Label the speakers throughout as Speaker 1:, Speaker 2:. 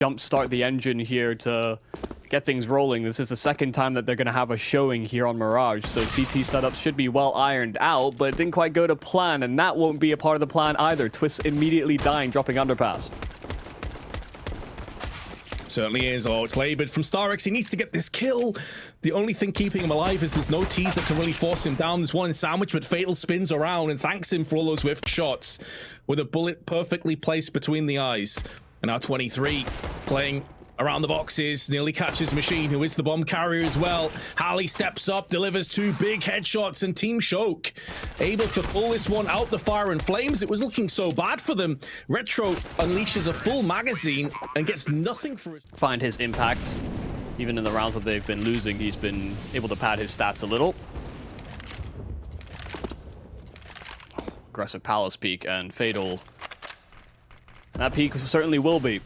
Speaker 1: jumpstart the engine here to get things rolling. This is the second time that they're going to have a showing here on Mirage, so CT setups should be well ironed out, but it didn't quite go to plan, and that won't be a part of the plan either. Twist immediately dying, dropping underpass.
Speaker 2: Certainly is. Oh, it's labored from Starex. He needs to get this kill. The only thing keeping him alive is there's no T's that can really force him down. There's one in sandwich, but Fatal spins around and thanks him for all those whiffed shots with a bullet perfectly placed between the eyes. And now 23 playing around the boxes, nearly catches Machine, who is the bomb carrier as well. Halley steps up, delivers 2 big headshots, and Team Shoke able to pull this one out the fire and flames. It was looking so bad for them. Retro unleashes a full magazine and gets nothing for it.
Speaker 1: Find his impact. Even in the rounds that they've been losing, he's been able to pad his stats a little. Aggressive Palace peek and Fatal. That peek certainly will be.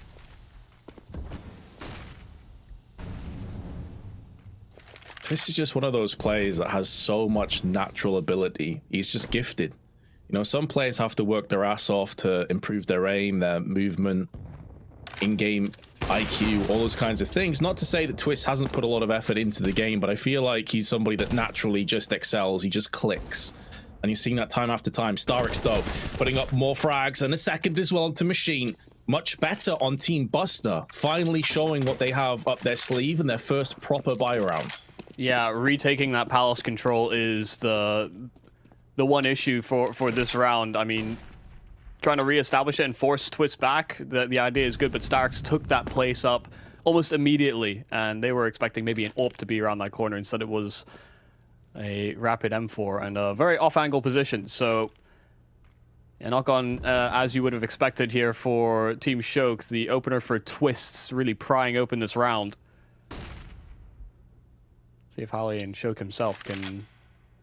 Speaker 2: This is just one of those players that has so much natural ability. He's just gifted. You know, some players have to work their ass off to improve their aim, their movement, in-game IQ, all those kinds of things. Not to say that Twist hasn't put a lot of effort into the game, but I feel like he's somebody that naturally just excels. He just clicks. And you're seeing that time after time. Starex, though, putting up more frags and a second as well to Machine. Much better on Team Buster, finally showing what they have up their sleeve in their first proper buy round.
Speaker 1: Yeah, retaking that Palace control is the one issue for this round. I mean, trying to reestablish it and force Twist back, the idea is good, but Starex took that place up almost immediately, and they were expecting maybe an AWP to be around that corner. Instead, it was a rapid M4 and a very off-angle position. So, yeah, knock on as you would have expected here for Team Shoke. The opener for Twists really prying open this round. See if Halley and Shoke himself can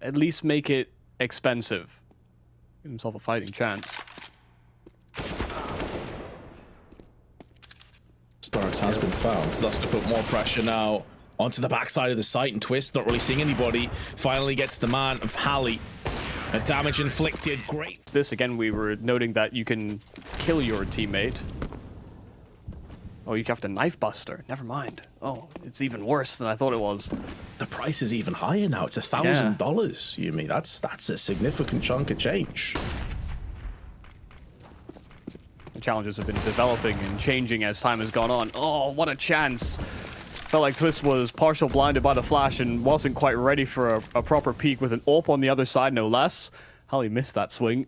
Speaker 1: at least make it expensive. Give himself a fighting chance.
Speaker 2: Starex has been found, so that's going to put more pressure now onto the backside of the site, and Twist not really seeing anybody. Finally gets the man of Halley. A damage inflicted, great.
Speaker 1: This again, we were noting that you can kill your teammate. Oh, you have to knife buster. Never mind. Oh, it's even worse than I thought it was.
Speaker 2: The price is even higher now. It's $1,000. You mean that's a significant chunk of change.
Speaker 1: The challenges have been developing and changing as time has gone on. Oh, what a chance. Felt like Twist was partial blinded by the flash and wasn't quite ready for a proper peek with an AWP on the other side, no less. Halley missed that swing.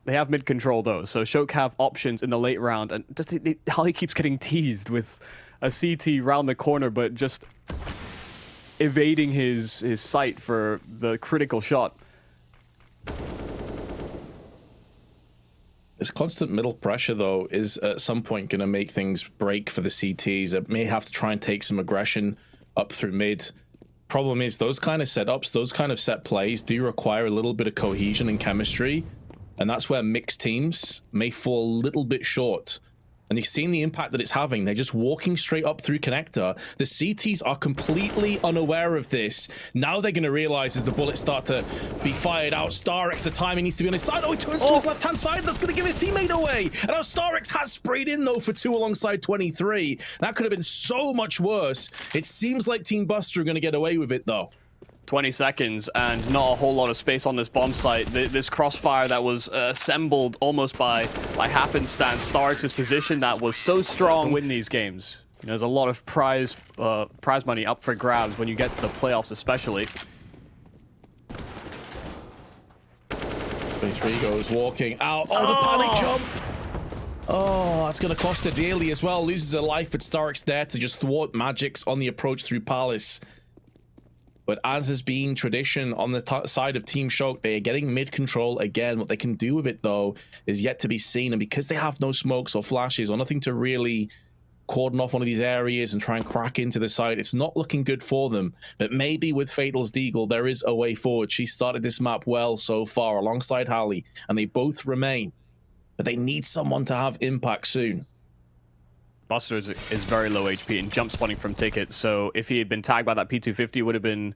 Speaker 1: They have mid control though, so Shoke have options in the late round, and just Halley keeps getting teased with a CT round the corner, but just evading his sight for the critical shot.
Speaker 2: This constant middle pressure, though, is at some point going to make things break for the CTs. It may have to try and take some aggression up through mid. Problem is, those kind of setups, those kind of set plays do require a little bit of cohesion and chemistry. And that's where mixed teams may fall a little bit short. And you've seen the impact that it's having. They're just walking straight up through connector. The CTs are completely unaware of this. Now they're going to realize as the bullets start to be fired out. Starex, the timing needs to be on his side. Oh, he turns to his left-hand side. That's going to give his teammate away. And now Starex has sprayed in, though, for 2 alongside 23. That could have been so much worse. It seems like Team Buster are going to get away with it, though.
Speaker 1: 20 seconds and not a whole lot of space on this bomb site. This crossfire that was assembled almost by happenstance. Starex's position that was so strong to win these games. You know, there's a lot of prize money up for grabs when you get to the playoffs, especially.
Speaker 2: 23 goes walking out. Oh, the panic jump! Oh, that's going to cost her dearly as well. Loses her life, but Starex there to just thwart Magics on the approach through Palace. But as has been tradition on the side of Team Shoke, they are getting mid-control again. What they can do with it, though, is yet to be seen. And because they have no smokes or flashes or nothing to really cordon off one of these areas and try and crack into the side, it's not looking good for them. But maybe with Fatal's Deagle, there is a way forward. She started this map well so far alongside Halley, and they both remain. But they need someone to have impact soon.
Speaker 1: Buster is very low HP and jump spawning from Ticket, so if he had been tagged by that P250, it would have been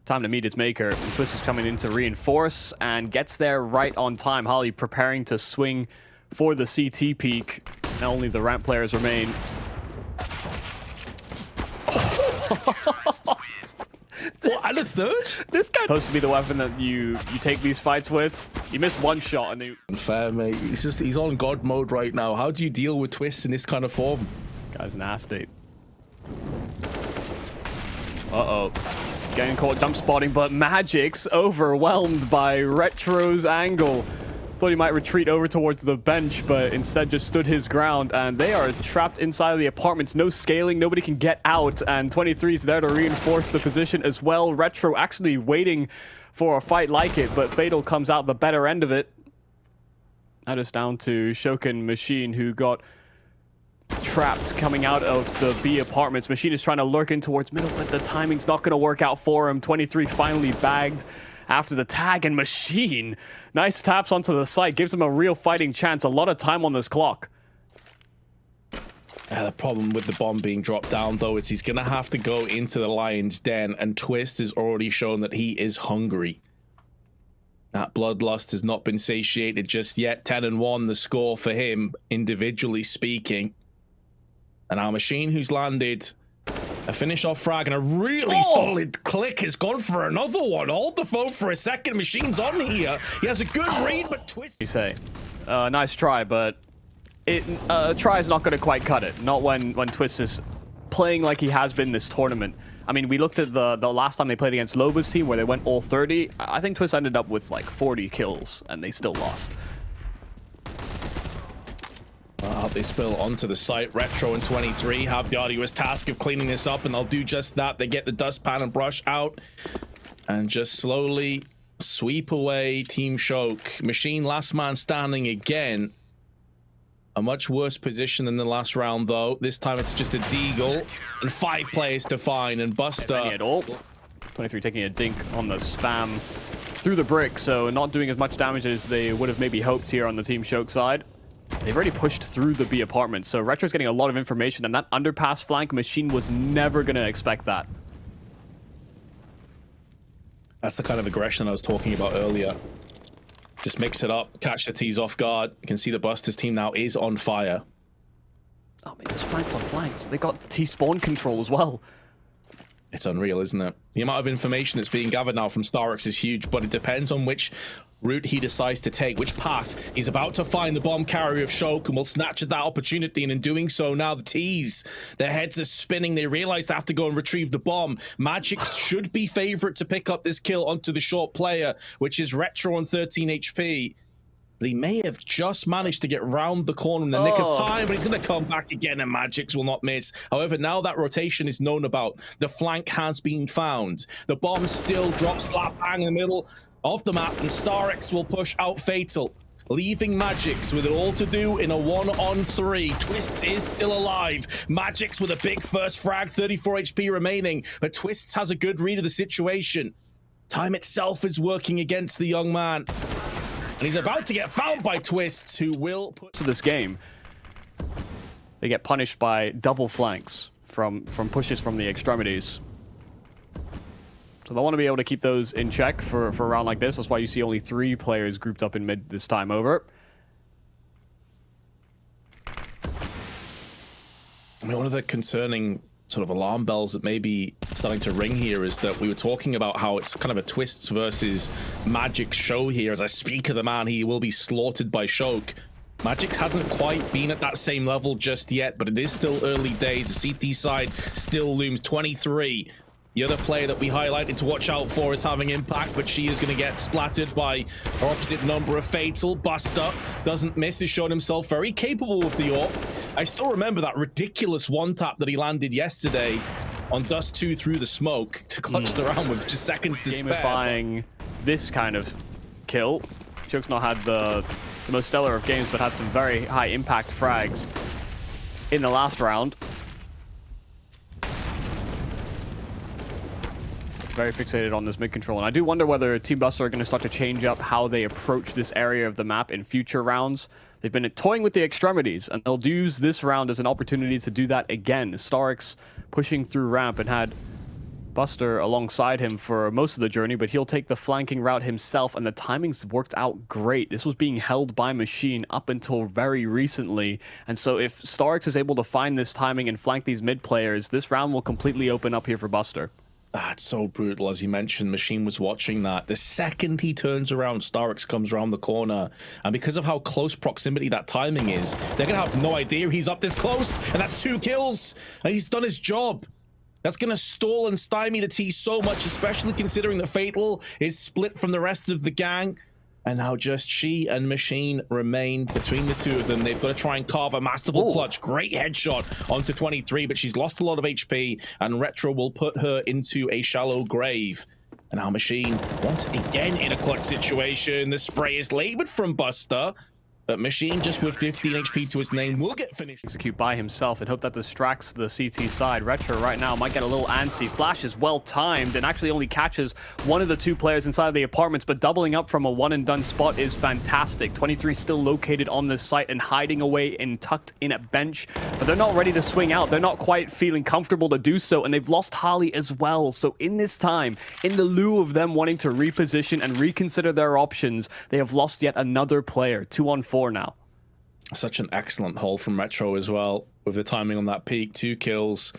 Speaker 1: time to meet its maker. And Twist is coming in to reinforce and gets there right on time. Halley preparing to swing for the CT peak. Now only the ramp players remain.
Speaker 2: What, and a third?
Speaker 1: This guy's supposed to be the weapon that you take these fights with. You miss one shot and you...
Speaker 2: Unfair, mate. He's on God mode right now. How do you deal with Twist in this kind of form?
Speaker 1: Guy's nasty. Uh-oh. Getting caught jump spotting, but Magic's overwhelmed by Retro's angle. Thought he might retreat over towards the bench, but instead just stood his ground, and they are trapped inside of the apartments. No scaling, nobody can get out, and 23 is there to reinforce the position as well. Retro actually waiting for a fight like it, but Fatal comes out the better end of it. That is down to Shoke and Machine, who got trapped coming out of the B apartments. Machine is trying to lurk in towards middle, but the timing's not going to work out for him. 23 finally bagged after the tag, and Machine, nice taps onto the site, gives him a real fighting chance. A lot of time on this clock.
Speaker 2: The problem with the bomb being dropped down, though, is he's going to have to go into the lion's den, and Twist has already shown that he is hungry. That bloodlust has not been satiated just yet. 10-1 the score for him, individually speaking. And our Machine, who's landed a finish off frag and a really solid click, has gone for another one. Hold the phone for a second. Machine's on here. He has a good read, but Twist...
Speaker 1: You say, nice try, but try is not going to quite cut it. Not when Twist is playing like he has been this tournament. I mean, we looked at the last time they played against Loba's team where they went all 30. I think Twist ended up with like 40 kills, and they still lost.
Speaker 2: They spill onto the site. Retro and 23 have the arduous task of cleaning this up, and they'll do just that. They get the dustpan and brush out and just slowly sweep away Team Shoke. Machine last man standing again. A much worse position than the last round, though. This time it's just a deagle and 5 players to find, and Buster...
Speaker 1: At all. 23 taking a dink on the spam through the brick, so not doing as much damage as they would have maybe hoped here on the Team Shoke side. They've already pushed through the B apartment, so Retro's getting a lot of information, and that underpass flank, Machine was never going to expect that.
Speaker 2: That's the kind of aggression I was talking about earlier. Just mix it up, catch the T's off guard. You can see the Buster's team now is on fire.
Speaker 1: Oh man, there's flanks on flanks. They got T-spawn control as well.
Speaker 2: It's unreal, isn't it? The amount of information that's being gathered now from Starex is huge, but it depends on which route he decides to take, which path. He's about to find the bomb carrier of Shoke and will snatch at that opportunity, and in doing so now the T's, their heads are spinning. They realize they have to go and retrieve the bomb. Magic should be favorite to pick up this kill onto the short player, which is Retro on 13 HP. But he may have just managed to get round the corner in the nick of time, but he's going to come back again, and Magic's will not miss. However, now that rotation is known about, the flank has been found. The bomb still drops slap bang in the middle of the map, and Starex will push out Fatal, leaving Magic's with it all to do in a 1-on-3. Twists is still alive. Magic's with a big first frag, 34 HP remaining, but Twists has a good read of the situation. Time itself is working against the young man, and he's about to get found by Twists, who will put
Speaker 1: to this game. They get punished by double flanks from pushes from the extremities. So they want to be able to keep those in check for a round like this. That's why you see only 3 players grouped up in mid this time over.
Speaker 2: I mean, one of the concerning sort of alarm bells that may be starting to ring here is that we were talking about how it's kind of a Twists versus Magic's show here. As I speak of the man, he will be slaughtered by Shoke. Magic's hasn't quite been at that same level just yet, but it is still early days. The CT side still looms. 23. The other player that we highlighted to watch out for is having impact, but she is going to get splattered by her opposite number of Fatal. Buster doesn't miss, has shown himself very capable with the AWP. I still remember that ridiculous one-tap that he landed yesterday on Dust 2 through the smoke to clutch the round with just seconds to spare.
Speaker 1: Gamifying this kind of kill. Shoke's not had the most stellar of games, but had some very high impact frags in the last round. Very fixated on this mid control, and I do wonder whether Team Buster are going to start to change up how they approach this area of the map in future rounds. They've been toying with the extremities, and they'll use this round as an opportunity to do that again. Starex pushing through ramp and had Buster alongside him for most of the journey, but he'll take the flanking route himself, and the timing's worked out great. This was being held by Machine up until very recently, and so if Starex is able to find this timing and flank these mid players, this round will completely open up here for Buster.
Speaker 2: It's so brutal. As you mentioned, Machine was watching that. The second he turns around, Starex comes around the corner. And because of how close proximity that timing is, they're going to have no idea he's up this close. And that's 2 kills. And he's done his job. That's going to stall and stymie the T so much, especially considering that Fatal is split from the rest of the gang. And now just she and Machine remain between the two of them. They've got to try and carve a masterful clutch. Great headshot onto 23, but she's lost a lot of HP, and Retro will put her into a shallow grave. And now Machine, once again in a clutch situation. The spray is labored from Buster, but Machine, just with 15 HP to his name, will get finished.
Speaker 1: Execute by himself and hope that distracts the CT side. Retro right now might get a little antsy. Flash is well timed and actually only catches one of the 2 players inside of the apartments, but doubling up from a one and done spot is fantastic. 23 still located on this site and hiding away and tucked in at bench, but they're not ready to swing out. They're not quite feeling comfortable to do so, and they've lost Harley as well. So in this time, in the lieu of them wanting to reposition and reconsider their options, they have lost yet another player. 2-on-4 now.
Speaker 2: Such an excellent haul from Retro as well, with the timing on that peak. 2 kills,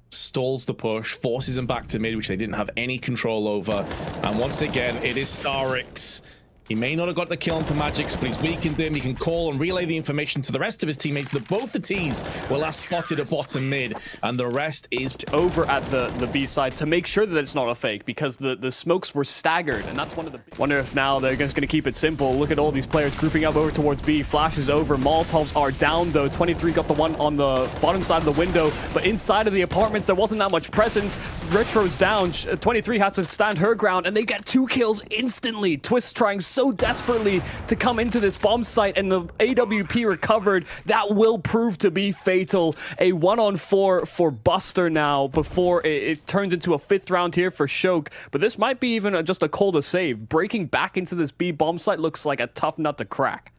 Speaker 2: stalls the push, forces him back to mid, which they didn't have any control over. And once again, it is Starex. He may not have got the kill onto Magix, but he's weakened him. He can call and relay the information to the rest of his teammates that both the Ts were last spotted at bottom mid, and the rest is
Speaker 1: over at the B side to make sure that it's not a fake, because the smokes were staggered, and that's one of the... Wonder if now they're just going to keep it simple. Look at all these players grouping up over towards B. Flash is over. Molotovs are down, though. 23 got the one on the bottom side of the window, but inside of the apartments, there wasn't that much presence. Retro's down. 23 has to stand her ground, and they get 2 kills instantly. Twist trying so desperately to come into this bomb site, and the AWP recovered. That will prove to be fatal. A 1-on-4 for Buster now before it turns into a 5th round here for Shoke. But this might be even just a call to save. Breaking back into this B bomb site looks like a tough nut to crack.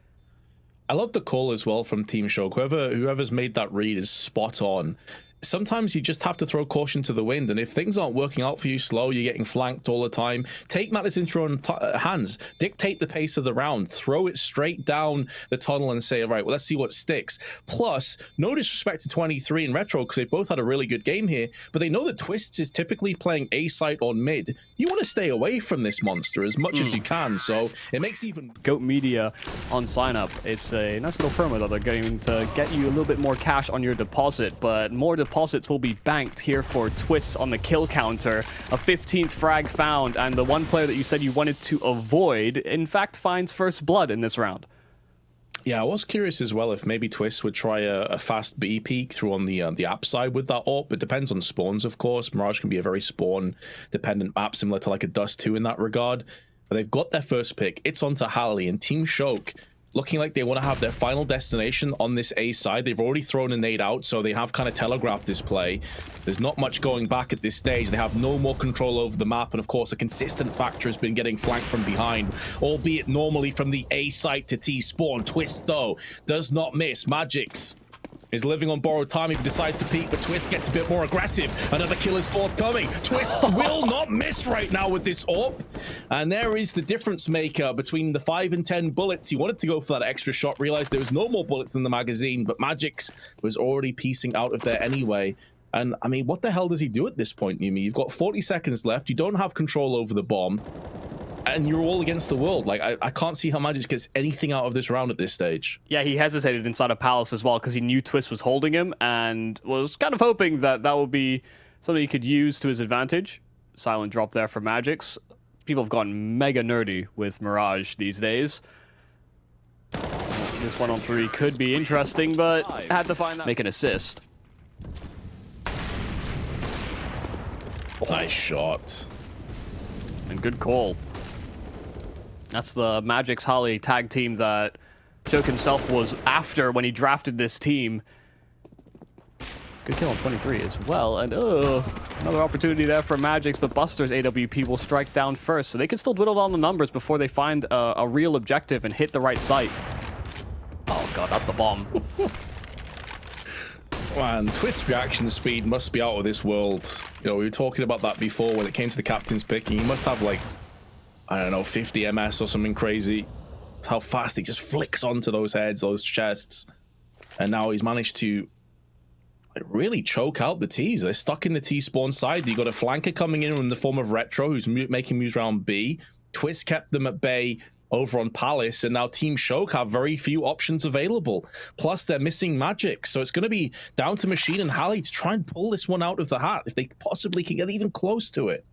Speaker 2: I love the call as well from Team Shoke. Whoever's made that read is spot on. Sometimes you just have to throw caution to the wind, and if things aren't working out for you, slow, you're getting flanked all the time, take matters into your own hands, dictate the pace of the round, throw it straight down the tunnel and say, all right, well, let's see what sticks. Plus, no disrespect to 23 and Retro, because they both had a really good game here, but they know that Twists is typically playing A site on mid. You want to stay away from this monster as much as you can, so it makes even...
Speaker 1: Goat Media on sign up. It's a nice little promo that they're going to get you a little bit more cash on your deposit, but more deposits will be banked here for Twists on the kill counter. A 15th frag found, and the one player that you said you wanted to avoid, in fact, finds first blood in this round.
Speaker 2: Yeah, I was curious as well if maybe Twist would try a fast B peek through on the app side with that AWP. It depends on spawns, of course. Mirage can be a very spawn-dependent map, similar to like a Dust 2 in that regard. But they've got their first pick. It's onto Halley, and Team Shoke looking like they want to have their final destination on this A side. They've already thrown a nade out, so they have kind of telegraphed this play. There's not much going back at this stage. They have no more control over the map, and of course, a consistent factor has been getting flanked from behind, albeit normally from the A site to T spawn. Twist, though, does not miss. Magix is living on borrowed time if he decides to peek, but Twist gets a bit more aggressive. Another kill is forthcoming. Twist will not miss right now with this AWP. And there is the difference maker between the 5 and 10 bullets. He wanted to go for that extra shot, realized there was no more bullets in the magazine, but Magix was already piecing out of there anyway. And, I mean, what the hell does he do at this point, Yumi? You've got 40 seconds left. You don't have control over the bomb. And you're all against the world. Like, I can't see how Magix gets anything out of this round at this stage.
Speaker 1: Yeah, he hesitated inside of Palace as well because he knew Twist was holding him and was kind of hoping that that would be something he could use to his advantage. Silent drop there for Magix. People have gone mega nerdy with Mirage these days. This 1-on-3 could be interesting, but had to find that. Make an assist.
Speaker 2: Nice shot.
Speaker 1: And good call. That's the Magix Holly tag team that Shoke himself was after when he drafted this team. Good kill on 23 as well. And another opportunity there for Magix, but Buster's AWP will strike down first. So they can still whittle down the numbers before they find a real objective and hit the right site. Oh god, that's the bomb.
Speaker 2: Man, Twist's reaction speed must be out of this world. You know, we were talking about that before when it came to the captain's picking. He must have like, I don't know, 50 MS or something crazy. That's how fast he just flicks onto those heads, those chests. And now he's managed to like, really choke out the T's. They're stuck in the T spawn side. You got a flanker coming in the form of Retro, who's making moves around B. Twist kept them at bay over on Palace, and now Team Shoke have very few options available. Plus, they're missing Magic, so it's going to be down to Machine and Halley to try and pull this one out of the hat if they possibly can get even close to it.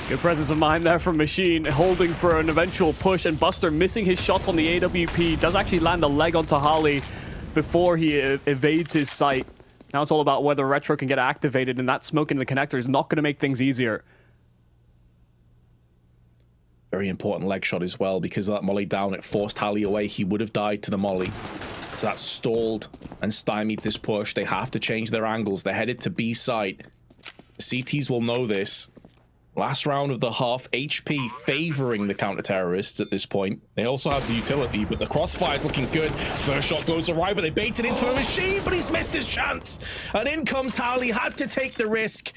Speaker 1: Good presence of mind there from Machine, holding for an eventual push, and Buster missing his shots on the AWP. Does actually land a leg onto Halley before he evades his sight. Now it's all about whether Retro can get activated, and that smoke in the connector is not going to make things easier.
Speaker 2: Very important leg shot as well, because of that molly down, it forced Halley away. He would have died to the molly. So that stalled and stymied this push. They have to change their angles. They're headed to B site. The CTs will know this. Last round of the half, HP favoring the counter-terrorists at this point. They also have the utility, but the crossfire is looking good. First shot goes awry, but they bait it into a Machine, but he's missed his chance. And in comes Halley, had to take the risk.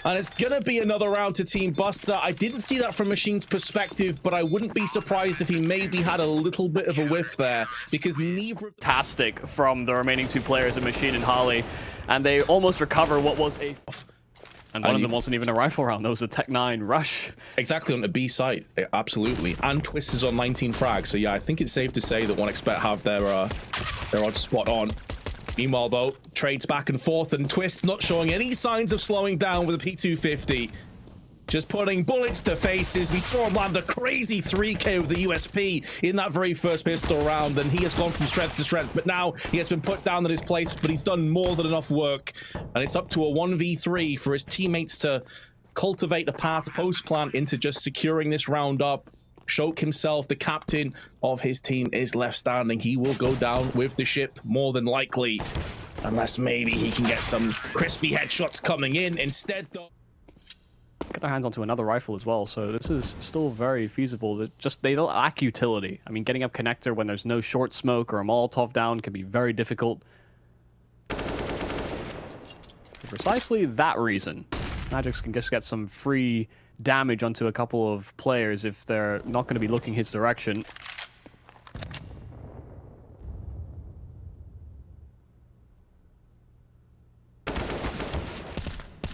Speaker 2: And it's going to be another round to Team Buster. I didn't see that from Machine's perspective, but I wouldn't be surprised if he maybe had a little bit of a whiff there, because neither...
Speaker 1: Fantastic from the remaining two players of Machine and Halley, and they almost recover what was a... And one of them wasn't even a rifle round. That was a Tech 9 rush.
Speaker 2: Exactly, on the B site. Absolutely. And Twist is on 19 frags. So yeah, I think it's safe to say that 1xBet have their odds spot on. Meanwhile, though, trades back and forth, and Twist not showing any signs of slowing down with a P250. Just putting bullets to faces. We saw him land a crazy 3K with the USP in that very first pistol round, and he has gone from strength to strength. But now he has been put down at his place, but he's done more than enough work. And it's up to a 1v3 for his teammates to cultivate a path post-plant into just securing this round up. Shoke himself, the captain of his team, is left standing. He will go down with the ship, more than likely. Unless maybe he can get some crispy headshots coming in. Instead, though...
Speaker 1: Get their hands onto another rifle as well, so this is still very feasible. They lack utility. I mean, getting up connector when there's no short smoke or a Molotov down can be very difficult. For precisely that reason, Magix can just get some free damage onto a couple of players if they're not going to be looking his direction.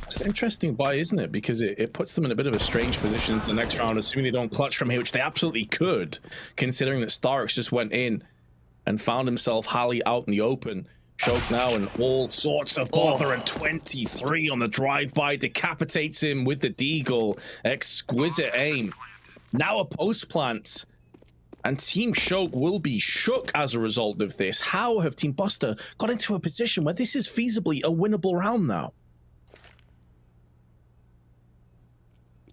Speaker 2: It's an interesting buy, isn't it? Because it puts them in a bit of a strange position for the next round, assuming they don't clutch from here, which they absolutely could, considering that Starex just went in and found himself Halley out in the open. Shoke now and all sorts of bother, and 23 on the drive-by decapitates him with the deagle. Exquisite aim. Now a post-plant. And Team Shoke will be shook as a result of this. How have Team Buster got into a position where this is feasibly a winnable round now?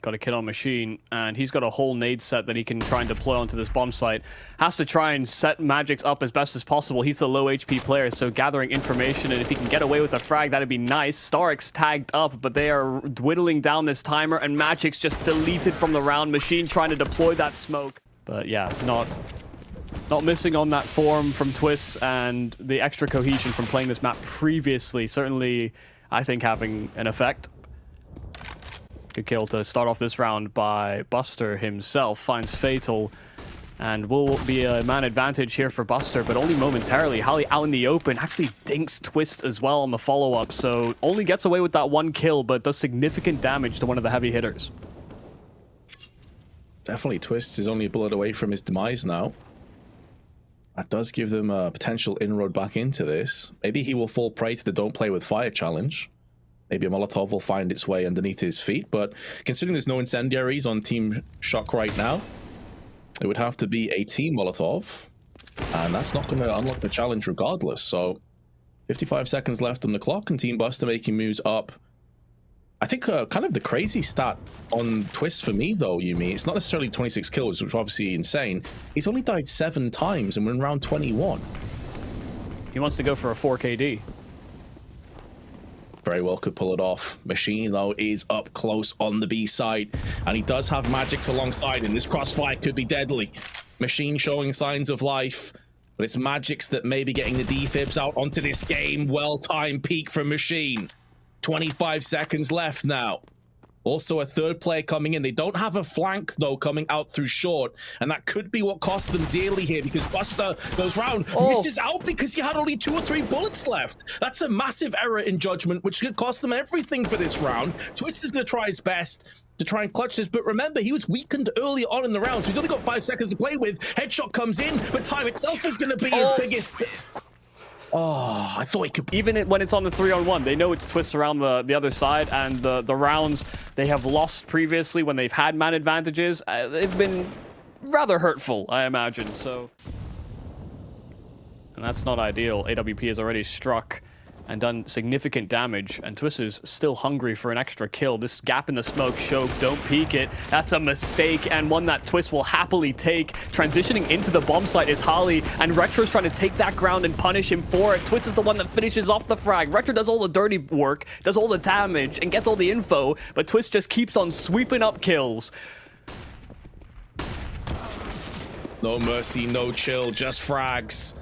Speaker 1: Got a kill on Machine, and he's got a whole nade set that he can try and deploy onto this bomb site. Has to try and set Magix up as best as possible. He's a low HP player, so gathering information, and if he can get away with a frag, that'd be nice. Starex tagged up, but they are dwindling down this timer, and Magix just deleted from the round. Machine trying to deploy that smoke. But yeah, not missing on that form from Twist, and the extra cohesion from playing this map previously, certainly, I think, having an effect. Good kill to start off this round by Buster himself. Finds Fatal, and will be a man advantage here for Buster, but only momentarily. Halley out in the open, actually dinks Twist as well on the follow-up, so only gets away with that one kill, but does significant damage to one of the heavy hitters.
Speaker 2: Definitely Twist is only a bullet away from his demise now. That does give them a potential inroad back into this. Maybe he will fall prey to the don't play with fire challenge. Maybe a Molotov will find its way underneath his feet, but considering there's no incendiaries on Team Shock right now, it would have to be a Team Molotov, and that's not going to unlock the challenge regardless. So 55 seconds left on the clock, and Team Buster making moves up. I think kind of the crazy stat on Twist for me, though, Yumi, it's not necessarily 26 kills, which is obviously insane. He's only died 7 times, and we're in round 21.
Speaker 1: He wants to go for a 4KD.
Speaker 2: Very well could pull it off. Machine, though, is up close on the B side, and he does have Magix alongside him. This crossfire could be deadly. Machine showing signs of life, But it's Magic's that may be getting the defibs out onto this game. Well-timed peek from Machine. 25 seconds left now. Also a third player coming in. They don't have a flank, though, coming out through short. And that could be what cost them dearly here, because Buster goes round, misses out because he had only 2 or 3 bullets left. That's a massive error in judgment, which could cost them everything for this round. Twist is going to try his best to try and clutch this, but remember, he was weakened early on in the round, so he's only got 5 seconds to play with. Headshot comes in, but time itself is going to be his biggest... Oh, I thought he could...
Speaker 1: Even when it's on the 3-on-1, they know it's Twists around the other side, and the rounds they have lost previously when they've had man advantages, they've been rather hurtful, I imagine, so... And that's not ideal. AWP has already struck and done significant damage, and Twist is still hungry for an extra kill. This gap in the smoke, Shoke, don't peek it. That's a mistake, and one that Twist will happily take. Transitioning into the bomb site is Holly, and Retro's trying to take that ground and punish him for it. Twist is the one that finishes off the frag. Retro does all the dirty work, does all the damage, and gets all the info, but Twist just keeps on sweeping up kills.
Speaker 2: No mercy, no chill, just frags.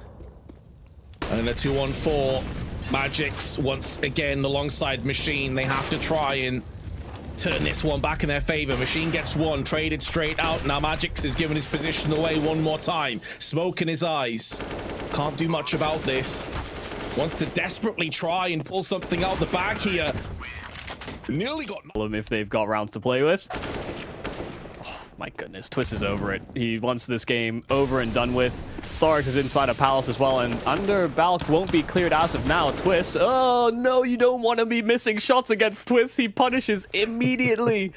Speaker 2: And a 2-on-4. Magic's once again alongside Machine. They have to try and turn this one back in their favor. Machine gets one, traded straight out. Now Magic's is giving his position away one more time. Smoke in his eyes. Can't do much about this. Wants to desperately try and pull something out the bag here. Nearly got
Speaker 1: if they've got rounds to play with. My goodness, Twist is over it. He wants this game over and done with. Starex is inside a palace as well, and under Balk won't be cleared as of now. Twist, oh no, you don't want to be missing shots against Twist. He punishes immediately.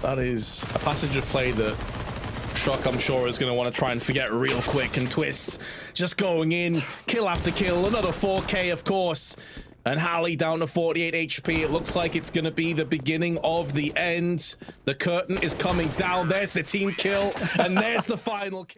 Speaker 2: That is a passage of play that Shoke, I'm sure, is going to want to try and forget real quick, and Twist just going in, kill after kill, another 4K, of course. And Hallie down to 48 HP. It looks like it's going to be the beginning of the end. The curtain is coming down. There's the team kill, and there's the final kill.